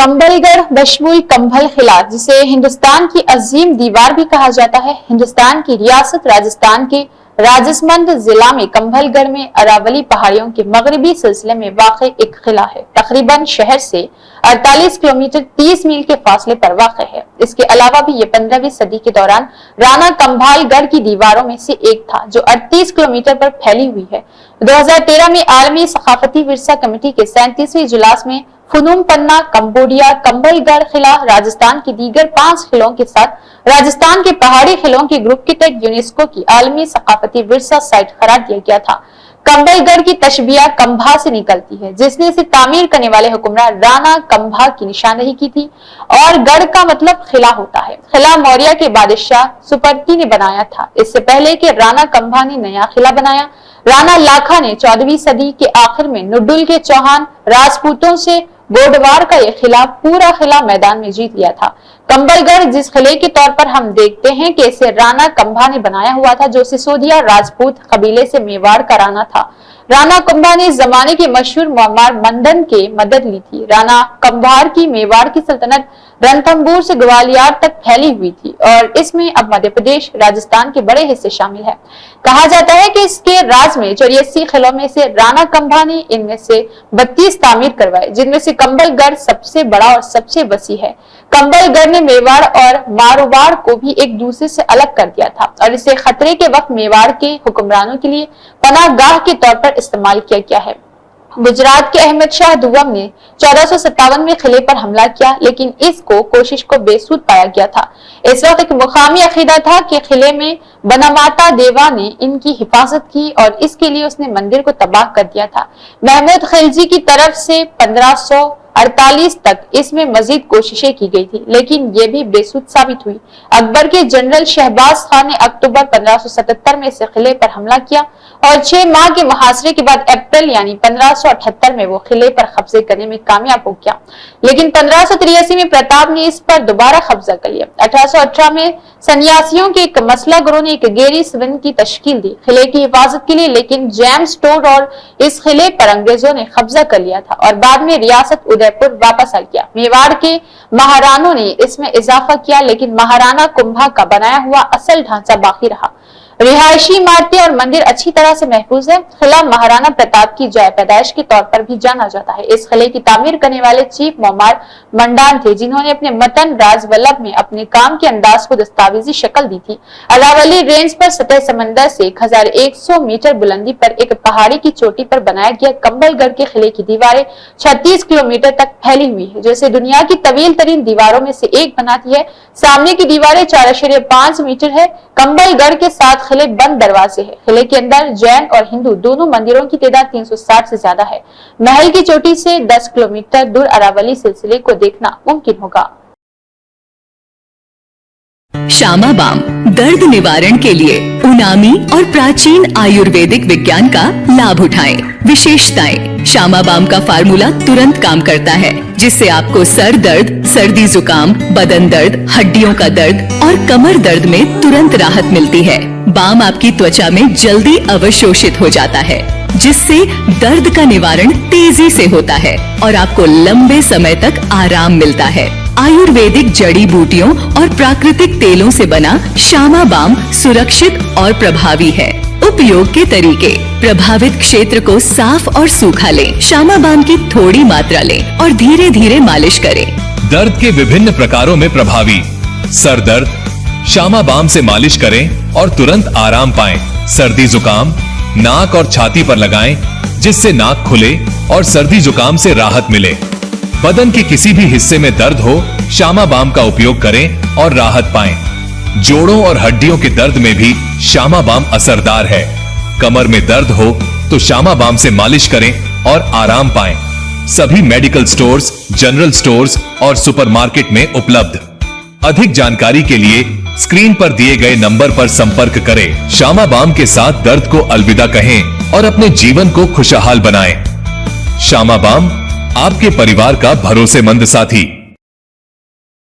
कंबलगढ़ बशमूल कंभल किला, जिसे हिंदुस्तान की अजीम दीवार भी कहा जाता है, हिंदुस्तान की रियासत राजस्थान के राजसमंद जिला में कंभलगढ़ में अरावली पहाड़ियों के मगरबी सिलसिले में वाक़ एक किला है। तकरीबन शहर से 48 किलोमीटर 30 मील के फासले पर वाक़ है। इसके अलावा भी ये 15वीं सदी के दौरान राणा कंभालगढ़ की दीवारों में से एक था, जो 38 किलोमीटर पर फैली हुई है। 2013 में आलमी सकाफती विरसा कमेटी के 37वें इजलास में फुनूम पन्ना, कंबोडिया, कंबलगढ़ किला राजस्थान की दीगर 5 किलों के साथ राजस्थान के पहाड़ी किलों के ग्रुप की तहत यूनेस्को की आलमी सकाफती विरसा साइट करार दिया गया था। कंबलगढ़ की तशबिया कंभा से निकलती है, जिसने इसे तामीर करने वाले हुक्मरान राणा कंभा की निशानदेही की थी, और गढ़ का मतलब किला होता है। किला मौर्य के बादशाह सुपर्ति ने बनाया था। इससे पहले कि राणा कंभा ने नया किला बनाया, राणा लाखा ने 14वीं सदी के आखिर में नुडुल के चौहान राजपूतों से गोडवार का यह किला पूरा किला मैदान में जीत लिया था। कंबलगढ़ जिस किले के तौर पर हम देखते हैं कि इसे राणा कंभा ने बनाया हुआ था, जो सिसोदिया राजपूत कबीले से मेवाड़ का राणा था। राणा कंभा ने जमाने के मशहूर मोमार मंडन के मदद ली थी। राणा कंभार की मेवाड़ की सल्तनत रणथंभौर से ग्वालियर तक फैली हुई थी, और इसमें अब मध्य प्रदेश, राजस्थान के बड़े हिस्से शामिल है। कहा जाता है कि इसके राज में 84 किलों में से राणा कंभा ने इनमें से 32 तामीर करवाए, जिनमें से कंबलगढ़ सबसे बड़ा और सबसे वसी है। कंबलगढ़ ने मेवाड़ और मारवाड़ को भी एक दूसरे से अलग कर दिया था, और इसे खतरे के वक्त मेवाड़ के हुक्मरानों के लिए पनाहगाह के तौर पर इस्तेमाल किया गया है। गुजरात के अहमद शाह दुगम ने 1457 में किले पर हमला किया, लेकिन इसको कोशिश को बेसूद पाया गया था। इस वक्त एक मुकामी अकीदा था कि किले में बनमाता देवा ने इनकी हिफाजत की, और इसके लिए उसने मंदिर को तबाह कर दिया था। महमूद खिलजी की तरफ से 1548 तक इसमें मजीद कोशिशें की गई थी, लेकिन ये भी बेसूद साबित हुई। अकबर के जनरल शहबाज खान ने अक्टूबर 1577 में इस किले पर हमला किया, और 6 माह के मुहासरे के बाद अप्रैल यानी 1578 में वो किले पर कब्जे करने में कामयाब हो गया। लेकिन 1583 में प्रताप ने इस पर दोबारा कब्जा कर लिया। 1818 में सन्यासियों के एक मसला गुरु ने एक गेरी सदन की तश्कील दी किले की हिफाजत के लिए, लेकिन जेम्स टोड और इस किले पर अंग्रेजों ने कब्जा कर लिया था, और बाद में रियासत उदयपुर वापस आ गया। मेवाड़ के महारानों ने इसमें इजाफा किया, लेकिन महाराणा कुंभा का बनाया हुआ असल ढांचा बाकी रहा। रिहायशी इमारतें और मंदिर अच्छी तरह से महफूज है। किला महाराणा प्रताप की जय पैदाइश के तौर पर भी जाना जाता है। इस किले की तामीर करने वाले चीफ मोमार मंडान थे, जिन्होंने अपने मतन राजवल्लभ में अपने काम के अंदाज को दस्तावेजी शक्ल दी थी। अरावली रेंज पर सतह समंदर से 1100 मीटर बुलंदी पर एक पहाड़ी की चोटी पर बनाया गया कंबलगढ़ के किले की दीवारें 36 किलोमीटर तक फैली हुई है, जो इसे दुनिया की तवील तरीन दीवारों में से एक बनाती है। सामने की दीवारें 4.5 मीटर है। कंबलगढ़ के साथ किले बंद दरवाजे है। किले के अंदर जैन और हिंदू दोनों मंदिरों की तादाद 360 से ज्यादा है। महल की चोटी से 10 किलोमीटर दूर अरावली सिलसिले को देखना मुमकिन होगा। श्यामा बाम दर्द निवारण के लिए उनामी और प्राचीन आयुर्वेदिक विज्ञान का लाभ उठाएं। विशेषताएं: श्यामा बाम का फार्मूला तुरंत काम करता है, जिससे आपको सर दर्द, सर्दी जुकाम, बदन दर्द, हड्डियों का दर्द और कमर दर्द में तुरंत राहत मिलती है। बाम आपकी त्वचा में जल्दी अवशोषित हो जाता है, जिससे दर्द का निवारण तेजी से होता है और आपको लंबे समय तक आराम मिलता है। आयुर्वेदिक जड़ी बूटियों और प्राकृतिक तेलों से बना श्यामा बाम सुरक्षित और प्रभावी है। उपयोग के तरीके: प्रभावित क्षेत्र को साफ और सूखा लें। श्यामा बाम की थोड़ी मात्रा लें और धीरे धीरे मालिश करें। दर्द के विभिन्न प्रकारों में प्रभावी: सर दर्द, श्यामा बाम से मालिश करें और तुरंत आराम पाएं। सर्दी जुकाम, नाक और छाती पर लगाएं, जिससे नाक खुले और सर्दी जुकाम से राहत मिले। बदन के किसी भी हिस्से में दर्द हो, श्यामा बाम का उपयोग करें और राहत पाएं। जोड़ों और हड्डियों के दर्द में भी श्यामा बाम असरदार है। कमर में दर्द हो तो श्यामा बाम से मालिश करें और आराम पाएं। सभी मेडिकल स्टोर्स, जनरल स्टोर्स और सुपरमार्केट में उपलब्ध। अधिक जानकारी के लिए स्क्रीन पर दिए गए नंबर पर संपर्क करें। श्यामा बाम के साथ दर्द को अलविदा कहें और अपने जीवन को खुशहाल बनाएं। श्यामा बाम, आपके परिवार का भरोसेमंद साथी।